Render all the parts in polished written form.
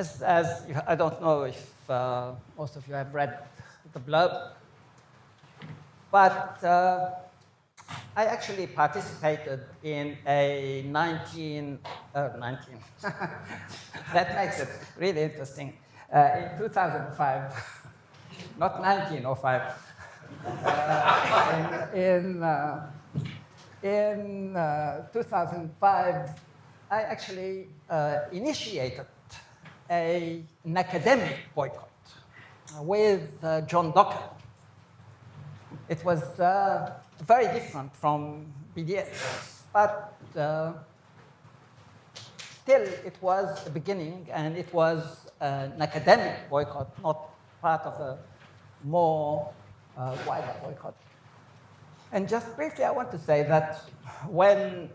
I don't know if most of you have read the blurb, but I actually participated in a 19 that makes it really interesting. In 2005, not 1905, in 2005, I actually initiated an academic boycott with John Docker. It was very different from BDS, but still it was a beginning, and it was an academic boycott, not part of a more wider boycott. And just briefly, I want to say that when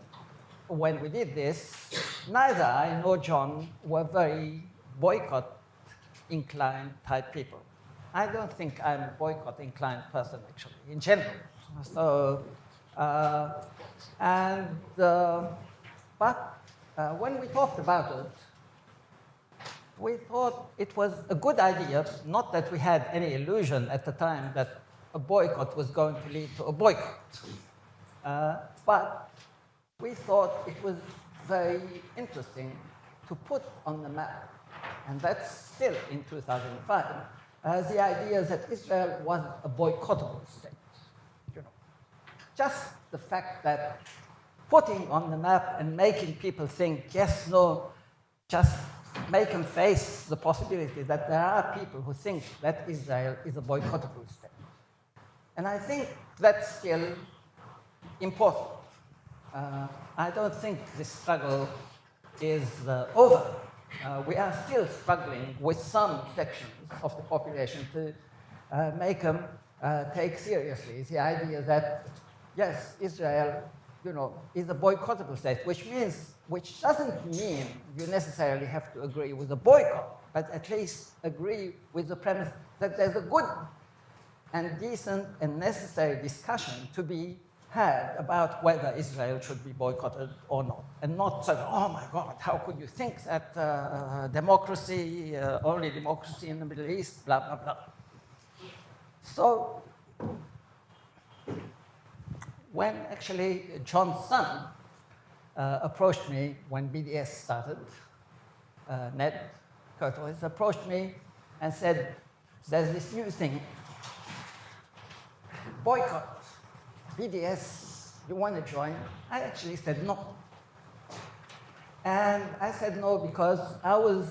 we did this, neither I nor John were very boycott-inclined type people. I don't think I'm a boycott-inclined person, actually, in general. So, but when we talked about it, we thought it was a good idea, not that we had any illusion at the time that a boycott was going to lead to a boycott, but we thought it was very interesting to put on the map, and that's still in 2005, the idea that Israel was a boycottable state. You know, just the fact that putting on the map and making people think, yes, no, just make them face the possibility that there are people who think that Israel is a boycottable state. And I think that's still important. I don't think this struggle is over. We are still struggling with some sections of the population to make them take seriously the idea that, yes, Israel, you know, is a boycottable state, which doesn't mean you necessarily have to agree with the boycott, but at least agree with the premise that there's a good and decent and necessary discussion to be had about whether Israel should be boycotted or not. And not say, oh my God, how could you think that democracy, only democracy in the Middle East, blah, blah, blah. So, when actually John's son approached me when BDS started, Ned Curthoys approached me and said, there's this new thing, boycott, BDS, you want to join? I actually said no. And I said no because I was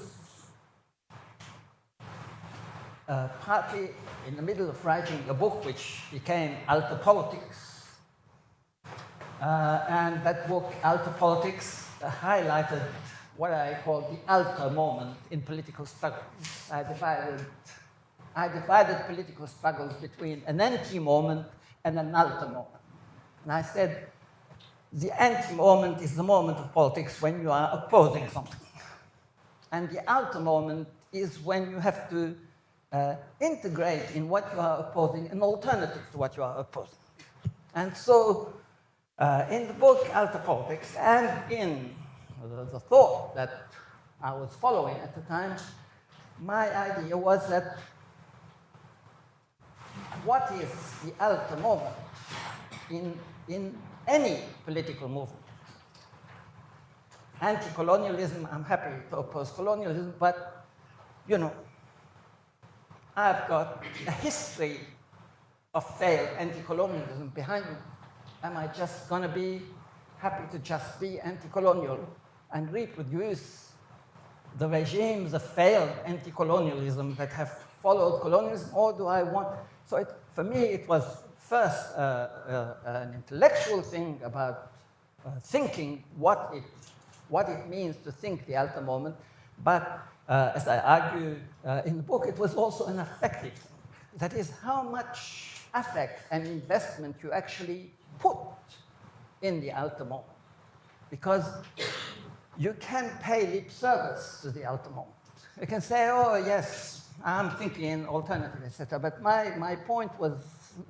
partly in the middle of writing a book which became Alter Politics. And that book, Alter Politics, highlighted what I call the alter moment in political struggles. I divided political struggles between an anti-moment and an alter moment. And I said, the anti-moment is the moment of politics when you are opposing something. And the alter moment is when you have to integrate in what you are opposing an alternative to what you are opposing. And so, in the book Alter Politics, and in the thought that I was following at the time, my idea was that what is the alter moment in any political movement? Anti-colonialism, I'm happy to oppose colonialism, but, you know, I've got a history of failed anti-colonialism behind me. Am I just going to be happy to just be anti-colonial and reproduce the regimes of failed anti-colonialism that have followed colonialism, or do I want... So for me, it was first an intellectual thing about thinking what it means to think the alter moment, but as I argue in the book, it was also an affective thing. That is, how much affect and investment you actually put in the alter moment. Because you can pay lip service to the alter moment. You can say, oh, yes, I'm thinking alternative, etc. But my point was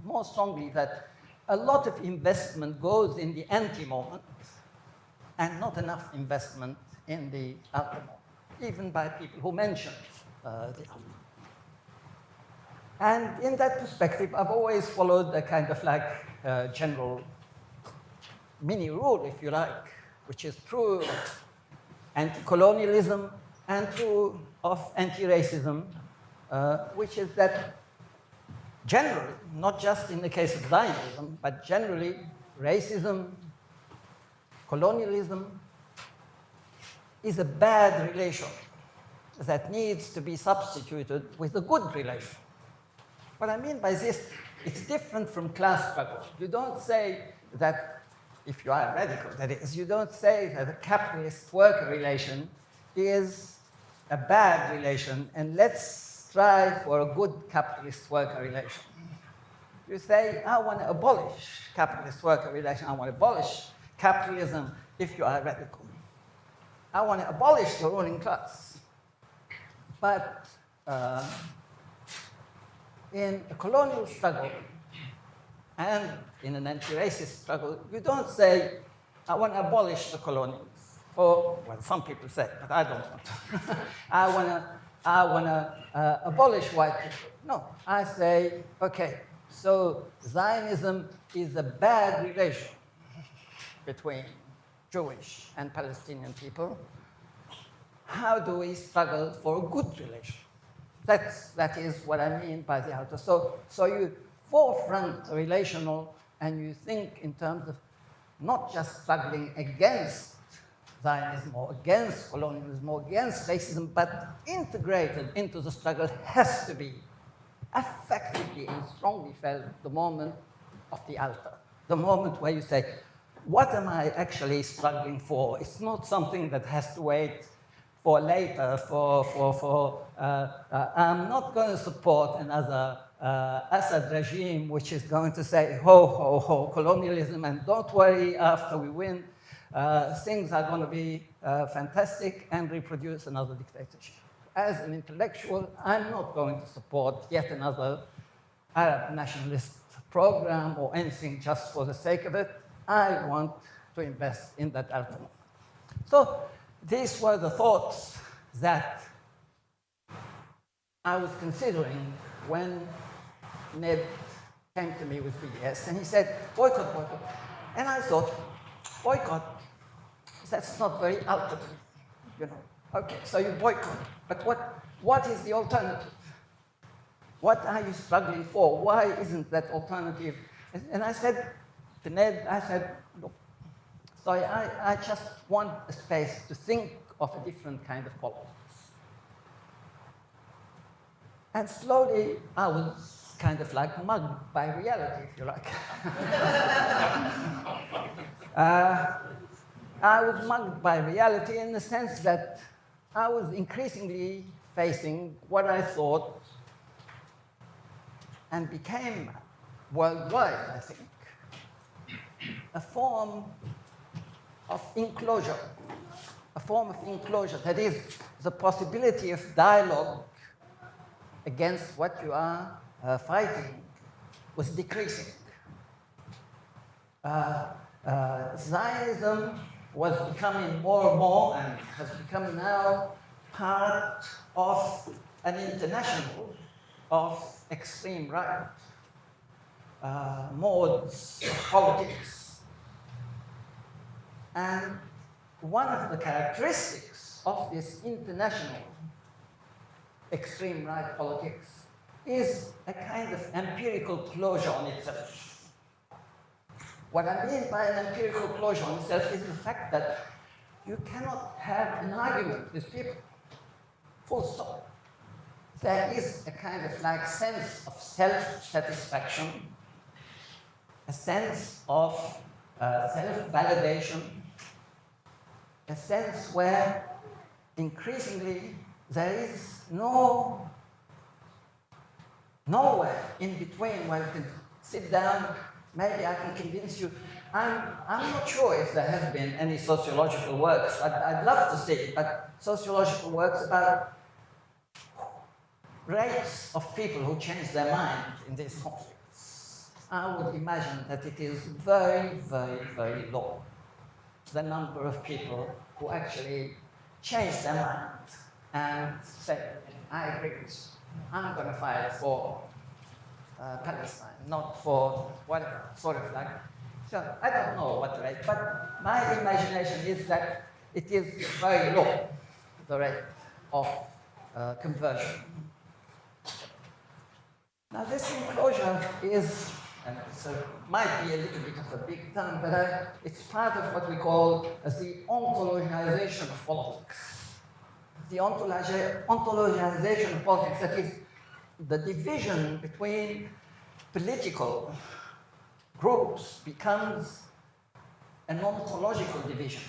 more strongly that a lot of investment goes in the anti-moment and not enough investment in the alter moment. even by people who mention the other. And in that perspective, I've always followed a kind of like general mini rule, if you like, which is true of anti-colonialism and true of anti-racism, which is that generally, not just in the case of Zionism, but generally, racism, colonialism is a bad relation that needs to be substituted with a good relation. What I mean by this, it's different from class struggle. You don't say that, if you are radical, that is, you don't say that a capitalist-worker relation is a bad relation, and let's strive for a good capitalist-worker relation. You say, I want to abolish capitalist-worker relation, I want to abolish capitalism if you are radical. I want to abolish the ruling class. But in a colonial struggle and in an anti-racist struggle, you don't say, I want to abolish the colonialists. Or, well, some people say, but I don't want to. I want to abolish white people. No, I say, okay, so Zionism is a bad relation between Jewish and Palestinian people. How do we struggle for a good relation? That is what I mean by the outer. So you forefront relational, and you think in terms of not just struggling against Zionism or against colonialism or against racism, but integrated into the struggle has to be effectively and strongly felt the moment of the altar, the moment where you say, what am I actually struggling for? It's not something that has to wait for later, I'm not going to support another Assad regime which is going to say, ho, ho, ho, colonialism, and don't worry, after we win, things are going to be fantastic, and reproduce another dictatorship. As an intellectual, I'm not going to support yet another Arab nationalist program or anything just for the sake of it. I want to invest in that alternative. So these were the thoughts that I was considering when Ned came to me with BDS, and he said, boycott, boycott. And I thought, boycott, that's not very alternative, you know. Okay, so you boycott, but what is the alternative? What are you struggling for? Why isn't that alternative? And I said to Ned, look, so I just want a space to think of a different kind of politics. And slowly, I was kind of like mugged by reality, if you like. I was mugged by reality in the sense that I was increasingly facing what I thought and became worldwide, I think, a form of enclosure, that is, the possibility of dialogue against what you are fighting was decreasing. Zionism was becoming more and more, and has become now part of an international of extreme right, modes of politics. And one of the characteristics of this international extreme right politics is a kind of empirical closure on itself. What I mean by an empirical closure on itself is the fact that you cannot have an argument with people, full stop. There is a kind of like sense of self-satisfaction, a sense of self-validation, a sense where increasingly there is nowhere in between where you can sit down, maybe I can convince you. I'm not sure if there have been any sociological works. I'd love to see it, but sociological works about rates of people who change their mind in these conflicts. I would imagine that it is very, very, very low, the number of people who actually change their mind and say, I agree with you. I'm going to fight for Palestine, not for whatever, sort of like. So I don't know what the rate, but my imagination is that it is very low, the rate of conversion. Now this enclosure is, and so might be a little bit of a big term, but it's part of what we call as the ontologization of politics. The ontologization of politics, that is the division between political groups becomes an ontological division.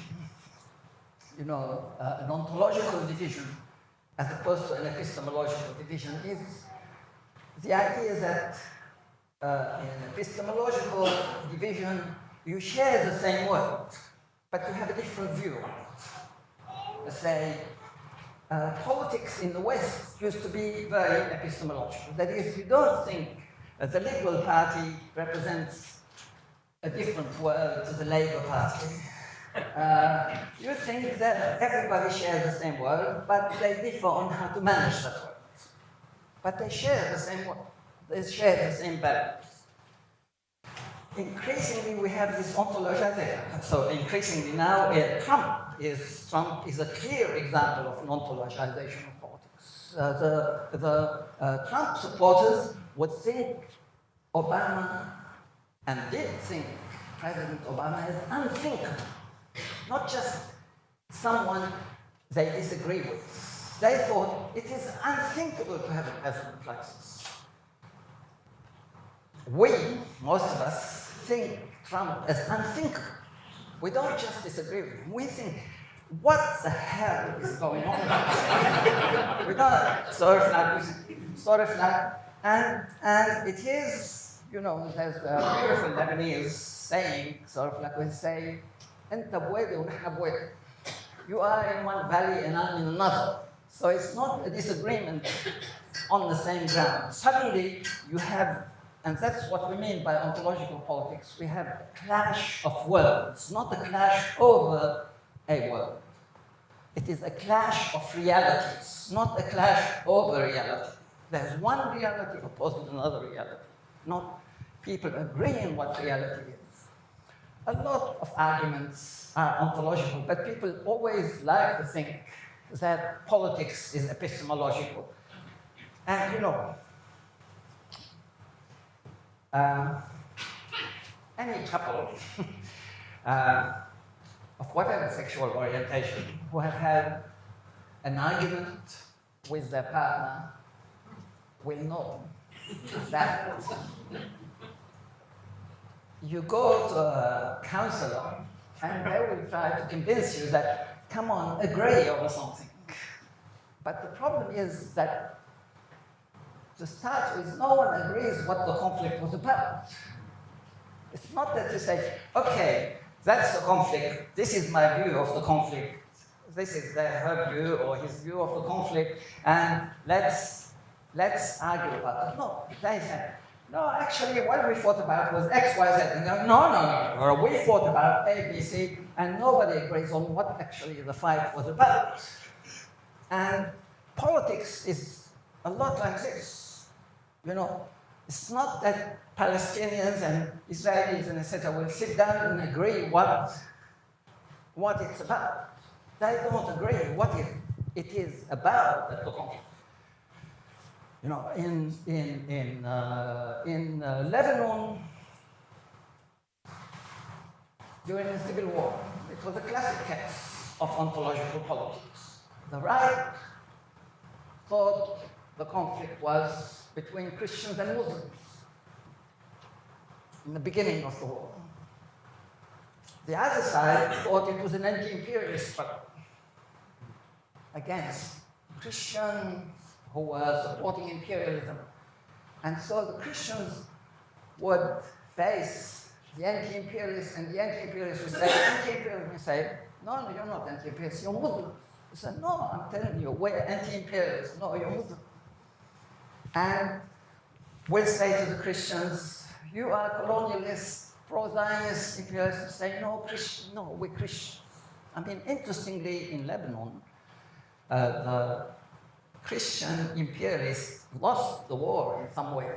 You know, an ontological division as opposed to an epistemological division is the idea that in an epistemological division you share the same world, but you have a different view on it. Say, politics in the West used to be very epistemological. That is, you don't think that the Liberal Party represents a different world to the Labour Party. You think that everybody shares the same world, but they differ on how to manage that world. But they share the same world. They share the same values. Increasingly, we have this ontologization. So increasingly now, Trump is a clear example of an ontologization of politics. The Trump supporters would think Obama, and did think President Obama, as unthinkable. Not just someone they disagree with. They thought it is unthinkable to have a president like this. We, most of us, think Trump as unthinkable. We don't just disagree with him. We think, what the hell is going on? We don't sort of like, and it is, you know, there's a beautiful Lebanese saying, sort of like we say, أنت بوادي ونحن بوادي. You are in one valley and I'm in another. So it's not a disagreement on the same ground. Suddenly you have, and that's what we mean by ontological politics, we have a clash of worlds, not a clash over a world. It is a clash of realities, not a clash over reality. There's one reality opposed to another reality, not people agreeing what reality is. A lot of arguments are ontological, but people always like to think that politics is epistemological. And you know, any couple of whatever sexual orientation who have had an argument with their partner will know that you go to a counselor and they will try to convince you that, come on, agree over something. But the problem is that to start with, no one agrees what the conflict was about. It's not that you say, okay, that's the conflict, this is my view of the conflict, this is her view or his view of the conflict, and let's argue about it. No, they say, no, actually what we thought about was X, Y, Z. And no, we thought about A, B, C, and nobody agrees on what actually the fight was about. And politics is a lot like this. You know, it's not that Palestinians and Israelis and etc. will sit down and agree what it's about. They don't agree what it is about at the conflict. You know, in Lebanon, during the Civil War, it was a classic case of ontological politics. The right thought the conflict was between Christians and Muslims in the beginning of the war. The other side thought it was an anti-imperialist struggle against Christians who were supporting imperialism. And so the Christians would face the anti-imperialists, and the anti-imperialists would say, no, you're not anti-imperialists, you're Muslims. They said, no, I'm telling you, we're anti-imperialists, no, you're Muslim. And we'll say to the Christians, you are colonialists, pro-Zionist, imperialists. Say, no, we're Christians. I mean, interestingly, in Lebanon, Christian imperialists lost the war in some way,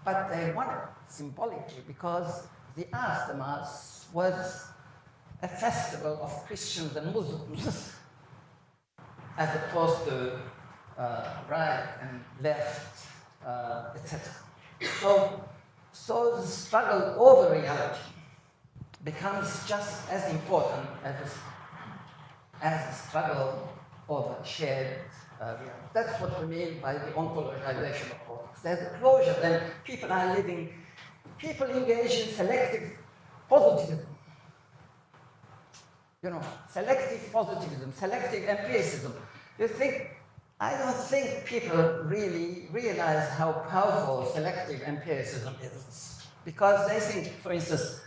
but they won it symbolically because the aftermath was a festival of Christians and Muslims, as opposed to right and left, etc. So the struggle over reality becomes just as important as the struggle over shared reality. That's what we mean by the ontologization of politics. There's a closure, then people engage in selective positivism. Selective positivism, selective empiricism. I don't think people really realize how powerful selective empiricism is. Because they think, for instance,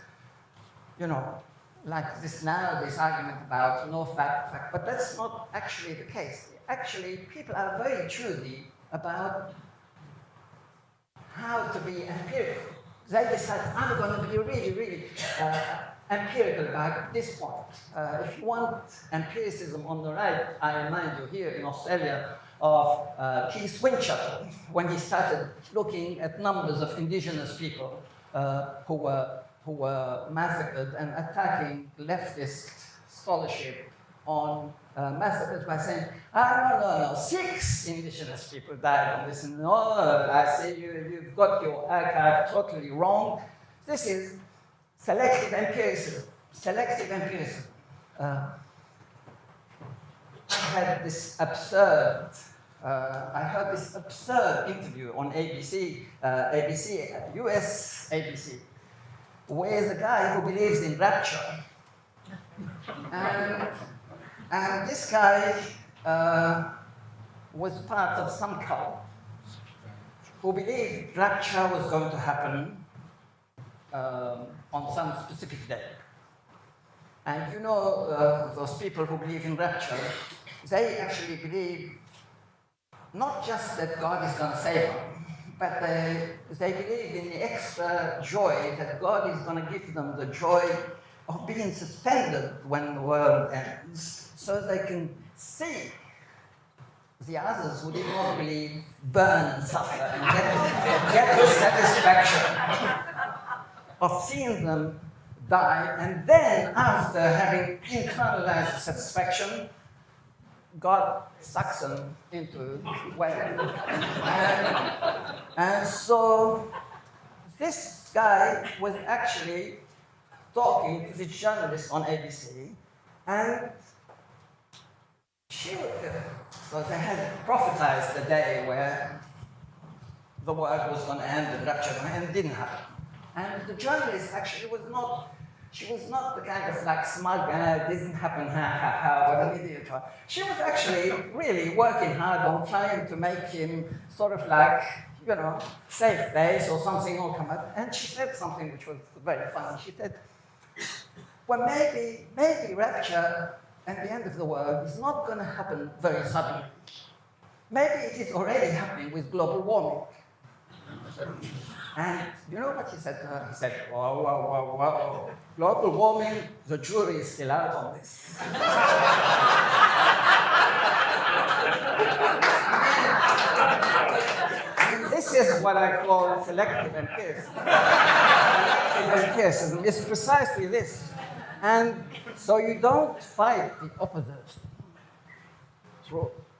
like this argument about no fact, but that's not actually the case. Actually, people are very choosy about how to be empirical. They decide, I'm going to be really, really empirical about this point. If you want empiricism on the right, I remind you here in Australia of Keith Winchester, when he started looking at numbers of indigenous people who were massacred and attacking leftist scholarship on massacres by saying, no, 6 indigenous people died on this. No, I say you've got your archive totally wrong. This is selective empiricism. I heard this absurd interview on ABC, US ABC, with a guy who believes in rapture. And this guy was part of some cult who believed rapture was going to happen on some specific day. And those people who believe in rapture, they actually believe not just that God is going to save them, but they believe in the extra joy that God is going to give them, the joy of being suspended when the world ends, so they can see the others who did not believe burn and suffer and get the satisfaction of seeing them die, and then after having internalized the satisfaction, God sucks them into whale. And so this guy was actually talking to the journalist on ABC, and so they had prophetized the day where the world was going to end and rapture, and it didn't happen. And the journalist actually was not the kind of like smug, it didn't happen, what an idiot. She was actually really working hard on trying to make him sort of like, save face or something will come out. And she said something which was very funny. She said, well, maybe rapture and the end of the world is not going to happen very suddenly. Maybe it is already happening with global warming. And you know what he said to her? He said, whoa. Global warming, the jury is still out on this. And this is what I call selective empiricism. Selective empiricism is precisely this. And so you don't fight the opposite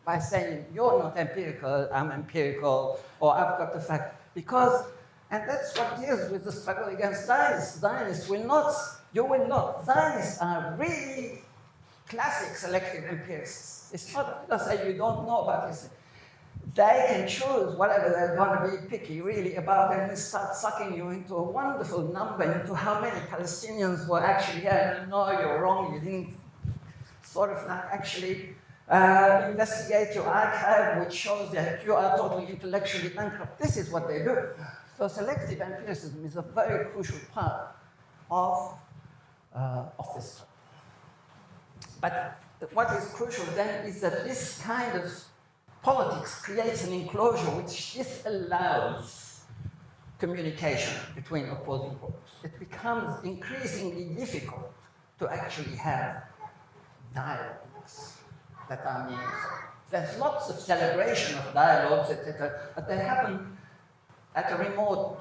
by saying, you're not empirical, I'm empirical, or I've got the fact. Because, and that's what it is with the struggle against Zionists. Zionists will not. Zionists are really classic selective empiricists. It's not because you don't know about this. They can choose whatever they're going to be picky really about, and they start sucking you into a wonderful number, into how many Palestinians were actually here. No, you're wrong, you didn't sort of like actually investigate your archive, which shows that you are totally intellectually bankrupt. This is what they do. So selective empiricism is a very crucial part of this. But what is crucial then is that this kind of politics creates an enclosure which disallows communication between opposing groups. It becomes increasingly difficult to actually have dialogues that are meaningful. There's lots of celebration of dialogues, etc., but they happen at a remote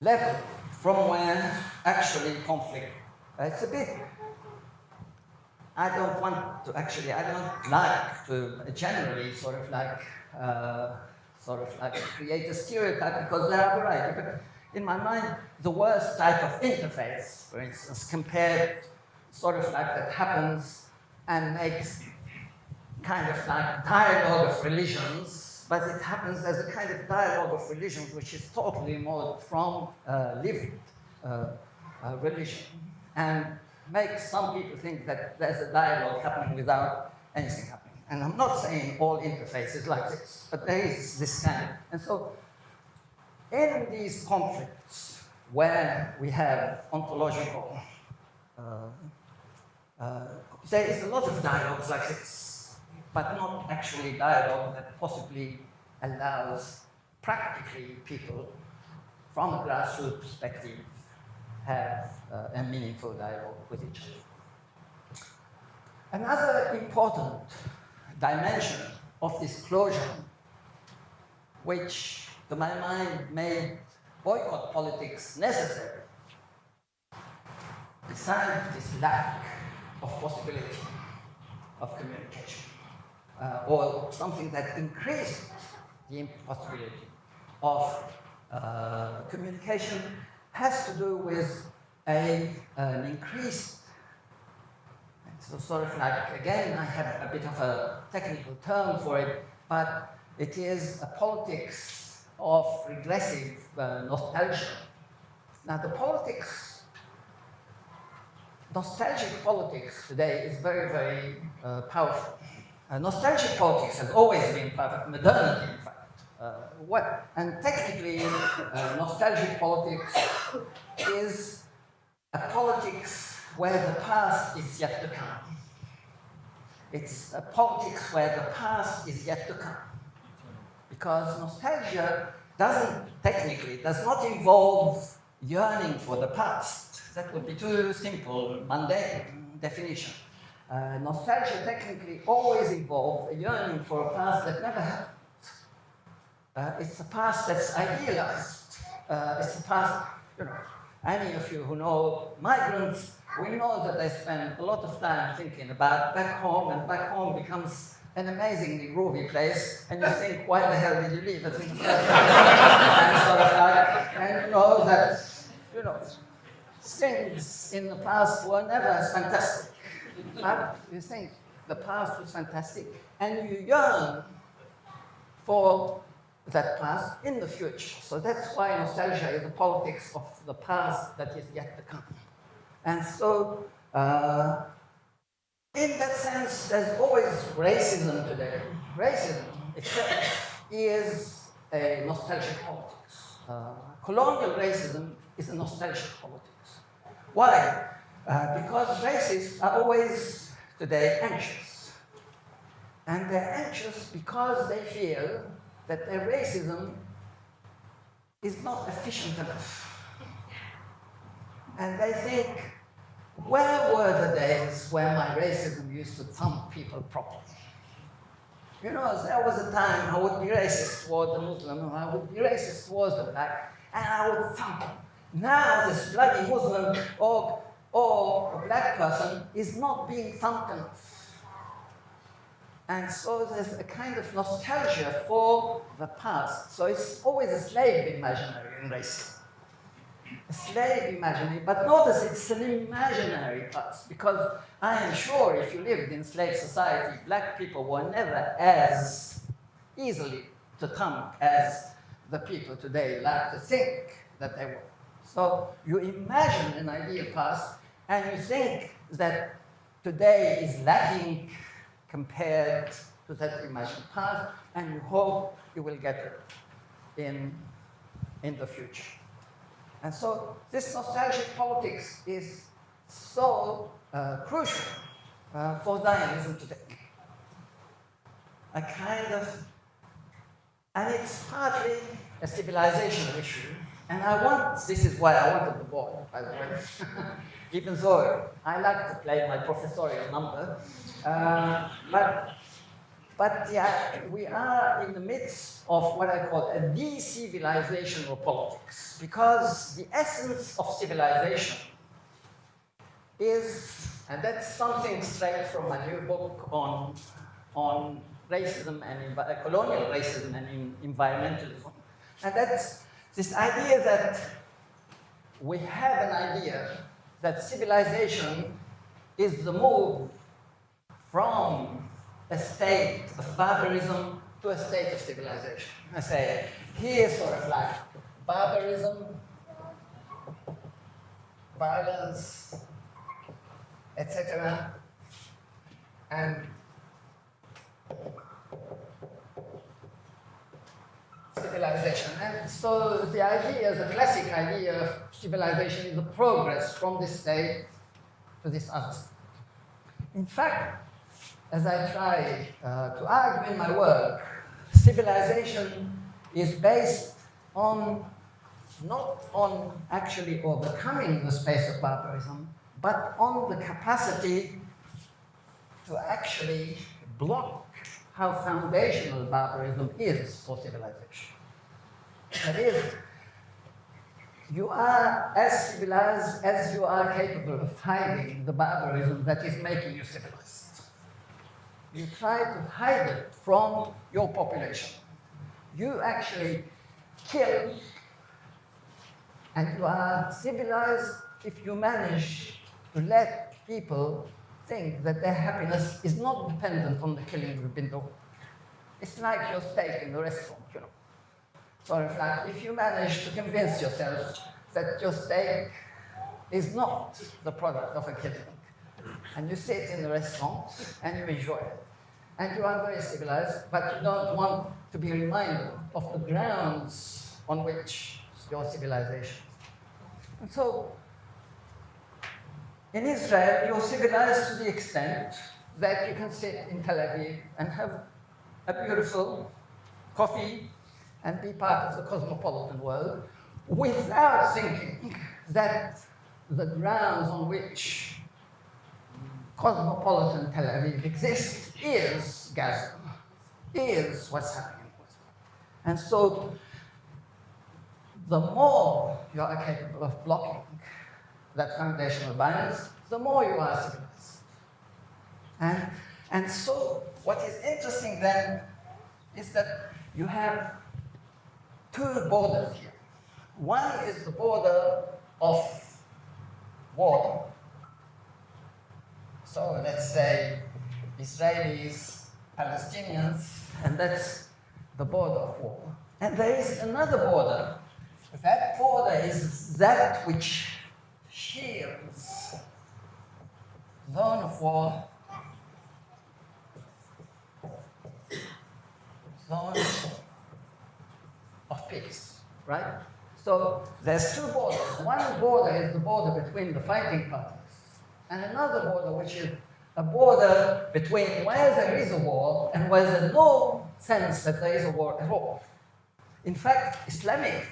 level from where actually conflict. It's a bit. I don't like to generally sort of like create a stereotype because there are variety. But in my mind, the worst type of interface, for instance, compared sort of like that happens and makes kind of like dialogue of religions, but it happens as a kind of dialogue of religions which is totally remote from lived religion, and makes some people think that there's a dialogue happening without anything happening. And I'm not saying all interfaces like this, but there is this kind of. And so in these conflicts where we have ontological, there is a lot of dialogues like this, but not actually dialogue that possibly allows practically people from a grassroots perspective have a meaningful dialogue with each other. Another important dimension of this closure, which to my mind made boycott politics necessary, besides this lack of possibility of communication, or something that increased the impossibility of communication, has to do with an increased, so sort of like, again, I have a bit of a technical term for it, but it is a politics of regressive nostalgia. Now the nostalgic politics today is very, very powerful. Nostalgic politics has always been part of modernity, in fact. And technically, nostalgic politics is a politics where the past is yet to come. It's a politics where the past is yet to come. Because nostalgia does not involve yearning for the past. That would be too simple, mundane definition. Nostalgia technically always involves a yearning for a past that never happened. It's a past that's idealized. It's a past, any of you who know migrants, we know that they spend a lot of time thinking about back home, and back home becomes an amazingly groovy place, and you think, why the hell did you leave it in the first place? And sort of like, and you know that, things in the past were never as fantastic. But you think the past was fantastic, and you yearn for that past in the future. So that's why nostalgia is the politics of the past that is yet to come. And so, in that sense, there's always racism today. Racism itself is a nostalgic politics. Colonial racism is a nostalgic politics. Why? Because racists are always today anxious. And they're anxious because they feel that their racism is not efficient enough. And they think, where were the days where my racism used to thump people properly? There was a time I would be racist toward the Muslim, and I would be racist towards the black, and I would thump them. Now this bloody Muslim or a black person is not being thumped enough. And so there's a kind of nostalgia for the past. So it's always a slave imaginary in racism. A slave imaginary, but notice it's an imaginary past, because I am sure if you lived in slave society, black people were never as easily to thump as the people today like to think that they were. So you imagine an ideal past, and you think that today is lacking compared to that imagined past, and you hope you will get it in the future. And so this nostalgic politics is so crucial for Zionism today. And it's partly a civilizational issue. And this is why I wanted the board, by the way. Even though I like to play my professorial number. But But yeah, we are in the midst of what I call a de-civilizational politics, because the essence of civilization is, and that's something straight from my new book on racism and colonial racism and environmentalism, and that's this idea that we have an idea that civilization is the move from a state of barbarism to a state of civilization. I say, here's sort of like barbarism, violence, etc. And civilization. And so the idea, the classic idea of civilization is the progress from this state to this other state. In fact, as I try to argue in my work, civilization is based on, not on actually overcoming the space of barbarism, but on the capacity to actually block how foundational barbarism is for civilization. That is, you are as civilized as you are capable of hiding the barbarism that is making you civilized. You try to hide it from your population. You actually kill, and you are civilized if you manage to let people think that their happiness is not dependent on the killing you've been doing. It's like your steak in the restaurant, you know. So if you manage to convince yourself that your steak is not the product of a killing, and you sit in the restaurant and you enjoy it, and you are very civilized, but you don't want to be reminded of the grounds on which your civilization is. And so, in Israel, you're civilized to the extent that you can sit in Tel Aviv and have a beautiful coffee and be part of the cosmopolitan world without thinking that the grounds on which cosmopolitan Tel Aviv exists is Gaza, is what's happening. And so the more you are capable of blocking that foundational violence, the more you are civilized. And so what is interesting then is that you have two borders here. One is the border of war. So let's say Israelis, Palestinians, and that's the border of war. And there is another border. That border is that which shields zone of war, zone of peace, right? So there's two borders. One border is the border between the fighting parties, and another border which is a border between where there is a war and where there's no sense that there is a war at all. In fact, Islamic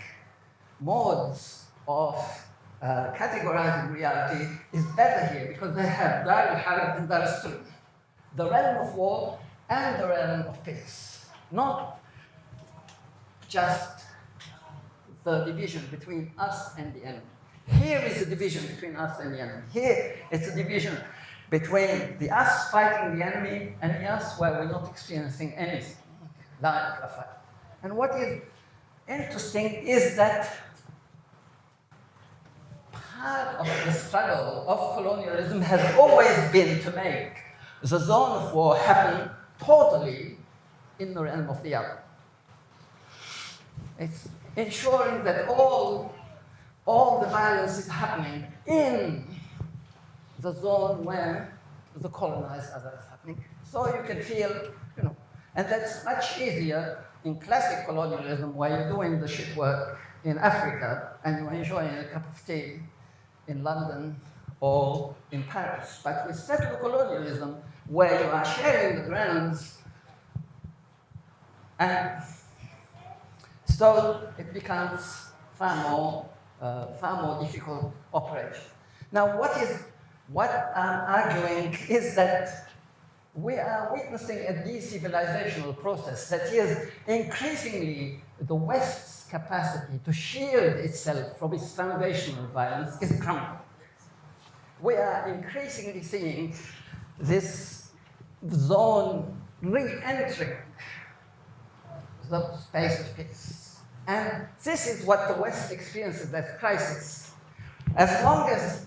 modes of categorizing reality is better here because they have Dar al-Harb and Dar al-Sulm, the realm of war and the realm of peace, not just the division between us and the enemy. Here is a division between us and the enemy. Here it's a division between the us fighting the enemy and the us where we're not experiencing anything like a fight. And what is interesting is that part of the struggle of colonialism has always been to make the zone of war happen totally in the realm of the other. It's ensuring that all the violence is happening in the zone where the colonized other is happening. So you can feel, and that's much easier in classic colonialism where you're doing the shit work in Africa and you're enjoying a cup of tea in London or in Paris. But with settler colonialism, where you are sharing the grounds, and so it becomes far more difficult operation. Now, what I'm arguing is that we are witnessing a decivilizational process that is increasingly the West's capacity to shield itself from its foundational violence is crumbling. We are increasingly seeing this zone re-entering the space of peace. And this is what the West experiences as crisis. As long as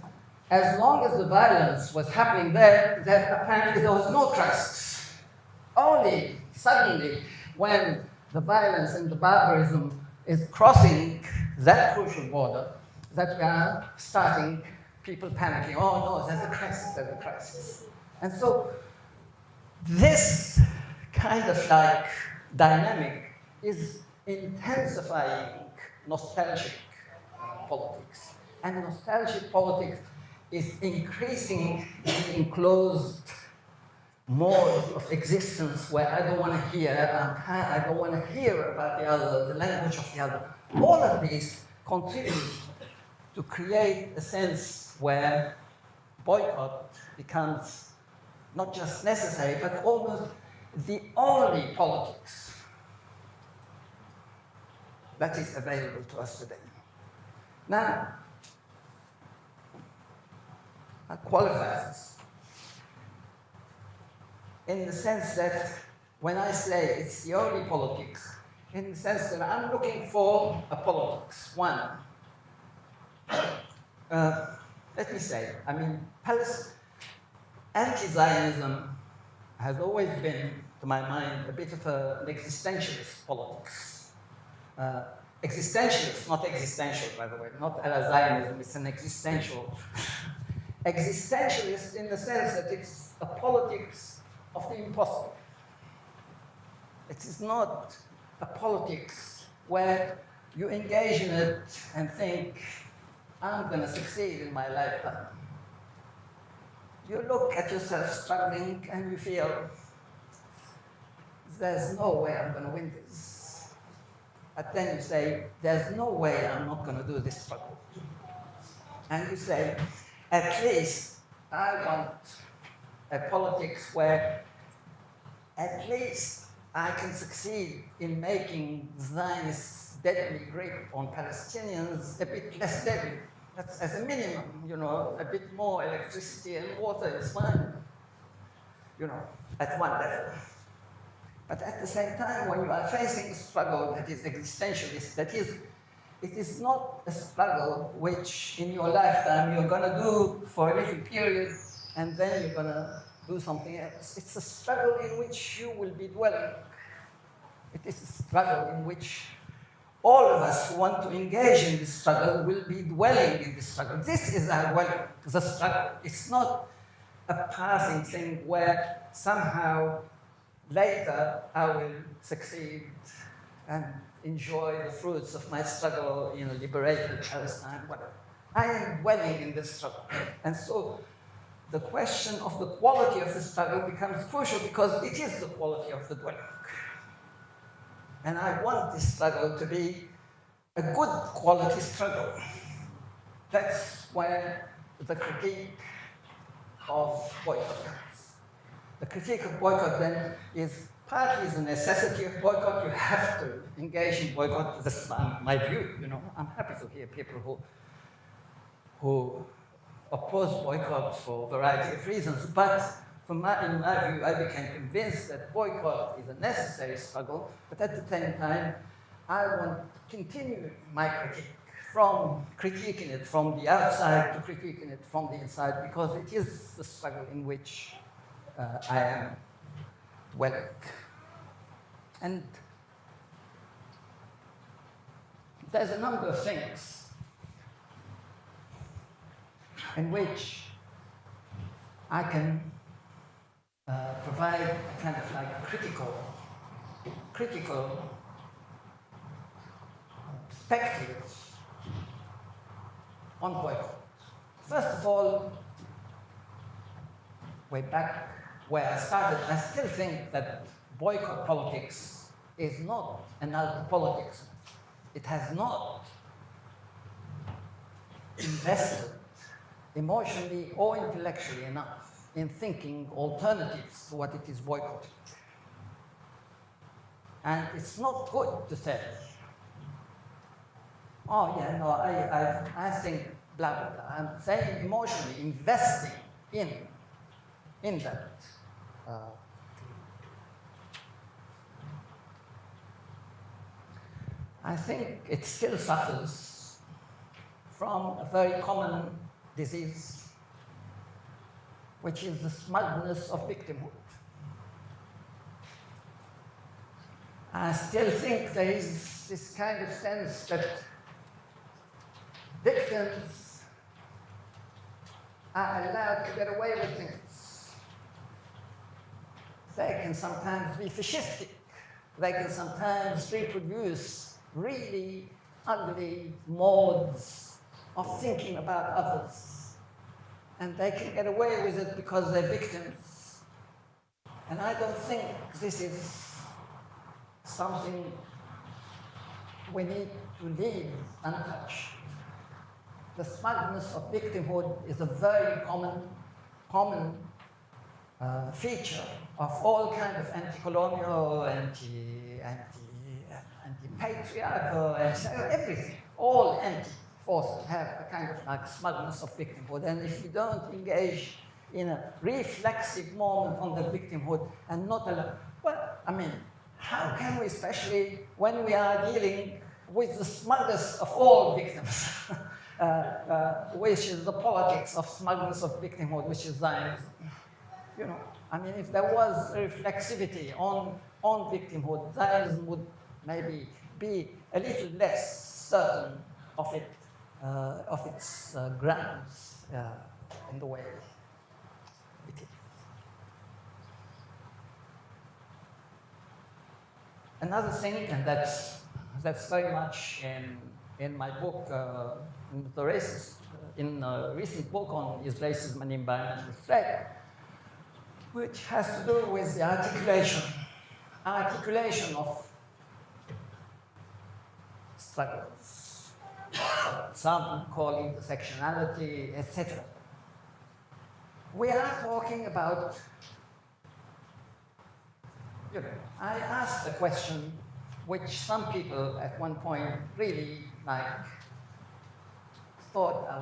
the violence was happening there, apparently there was no crisis. Only suddenly, when the violence and the barbarism is crossing that crucial border, that we are starting people panicking. Oh no, there's a crisis. And so this kind of like dynamic is intensifying nostalgic politics. And nostalgic politics is increasing the enclosed mode of existence where I don't want to hear, I don't want to hear about the other, the language of the other. All of these contribute to create a sense where boycott becomes not just necessary, but almost the only politics that is available to us today. Now, I qualify this in the sense that when I say it's the only politics, in the sense that I'm looking for a politics. One, let me say, I mean, anti-Zionism has always been, to my mind, a bit of an existentialist politics. Existentialist, not existential, by the way, not Zionism, it's an existential. Existentialist in the sense that it's a politics of the impossible. It is not a politics where you engage in it and think, I'm going to succeed in my lifetime. You look at yourself struggling and you feel, there's no way I'm going to win this. But then you say, there's no way I'm not going to do this struggle. And you say, at least I want a politics where at least I can succeed in making Zionist deadly grip on Palestinians a bit less deadly. That's as a minimum, a bit more electricity and water is fine, at one level. But at the same time, when you are facing a struggle that is existentialist, it is not a struggle which in your lifetime you're going to do for a little period and then you're going to do something else. It's a struggle in which you will be dwelling. It is a struggle in which all of us who want to engage in this struggle will be dwelling in this struggle. This is our dwelling, the struggle. It's not a passing thing where somehow later I will succeed and enjoy the fruits of my struggle in a liberated Palestine, whatever. I am dwelling in this struggle. And so the question of the quality of the struggle becomes crucial because it is the quality of the dwelling. And I want this struggle to be a good quality struggle. That's where the critique of boycott comes. The critique of boycott then is partly the necessity of boycott. You have to engage in boycott. That's my view. I'm happy to hear people who oppose boycott for a variety of reasons. But in my view, I became convinced that boycott is a necessary struggle. But at the same time, I want to continue my critique from critiquing it from the outside to critiquing it from the inside, because it is the struggle in which I am dwelling. And there's a number of things in which I can provide a kind of like critical perspective on boycott. First of all, way back where I started, I still think that boycott politics is not another politics. It has not invested emotionally or intellectually enough in thinking alternatives to what it is boycotting. And it's not good to say, oh yeah, no, I think blah, blah, blah. I'm saying emotionally, investing in that. I think it still suffers from a very common disease, which is the smugness of victimhood. I still think there is this kind of sense that victims are allowed to get away with things. They can sometimes be fascistic. They can sometimes reproduce really ugly modes of thinking about others. And they can get away with it because they're victims. And I don't think this is something we need to leave untouched. The smugness of victimhood is a very common feature of all kinds of anti-colonial, anti-patriarchal, everything. All anti-forces have a kind of like smugness of victimhood. And if you don't engage in a reflexive moment on the victimhood and not allow, well, I mean, how can we, especially when we are dealing with the smugness of all victims, which is the politics of smugness of victimhood, which is Zionism. You know, I mean, if there was reflexivity on victimhood, Zionism would maybe be a little less certain of its grounds in the way it is. Another thing, and that's very much in my book, in a recent book on Is Racism an Environmental Threat, which has to do with the articulation of struggles, some call intersectionality, etc. We are talking about, you know, I asked a question which some people at one point really thought I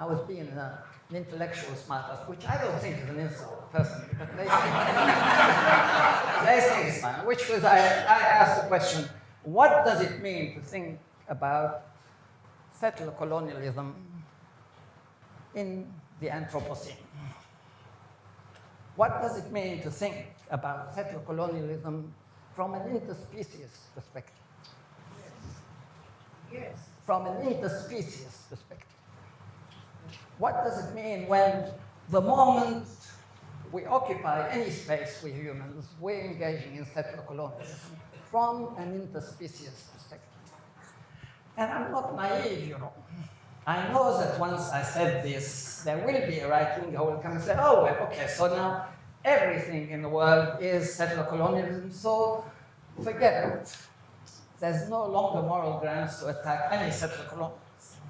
was being an intellectual smartass, which I don't think is an insult personally, but they think it's fine. Which was I asked the question: what does it mean to think about settler colonialism in the Anthropocene? What does it mean to think about settler colonialism from an interspecies perspective? Yes. From an interspecies perspective. What does it mean when the moment we occupy any space, we humans, we're engaging in settler colonialism from an interspecies perspective? And I'm not naive, you know. I know that once I said this, there will be a right winger who will come and say, oh, well, okay, so now everything in the world is settler colonialism, so forget it. There's no longer moral grounds to attack any settler colonialism.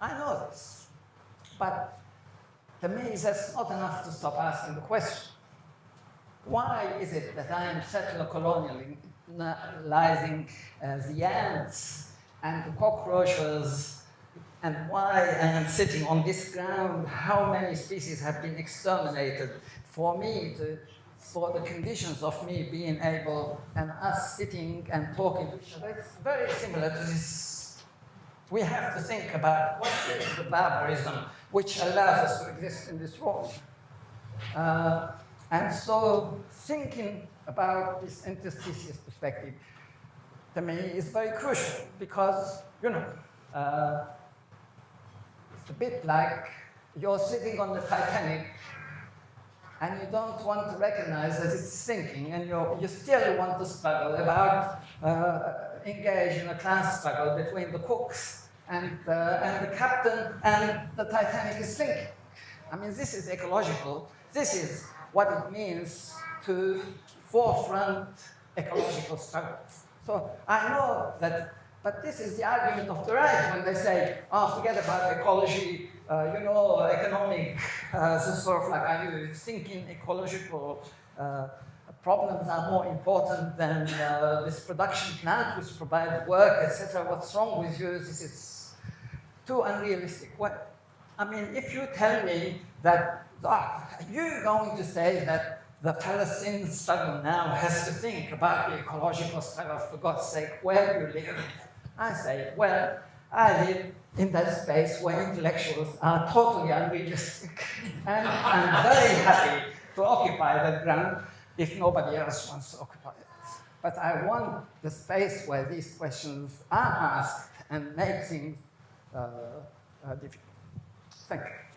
I know this. But to me, that's not enough to stop asking the question. Why is it that I am settler colonializing the ants and the cockroaches, and why I am sitting on this ground? How many species have been exterminated for the conditions of me being able and us sitting and talking to each other? It's very similar to this. We have to think about what is the barbarism which allows us to exist in this world. And so thinking about this interspecies perspective, to me, is very crucial because, you know, it's a bit like you're sitting on the Titanic and you don't want to recognize that it's sinking, and you still want to struggle about engage in a class struggle between the cooks and the captain, and the Titanic is sinking. I mean, this is ecological. This is what it means to forefront ecological struggles. So I know that, but this is the argument of the right when they say, oh, forget about ecology, you know, economic, sort of like, are you thinking ecological problems are more important than this production plant which provides work, etc.? What's wrong with you? This is too unrealistic. What, I mean, if you tell me that, you're going to say that the Palestinian struggle now has to think about the ecological struggle, for God's sake, where do you live? I say, well, I live in that space where intellectuals are totally unrealistic, and I'm very happy to occupy that ground if nobody else wants to occupy it. But I want the space where these questions are asked and make things difficult. Thank you.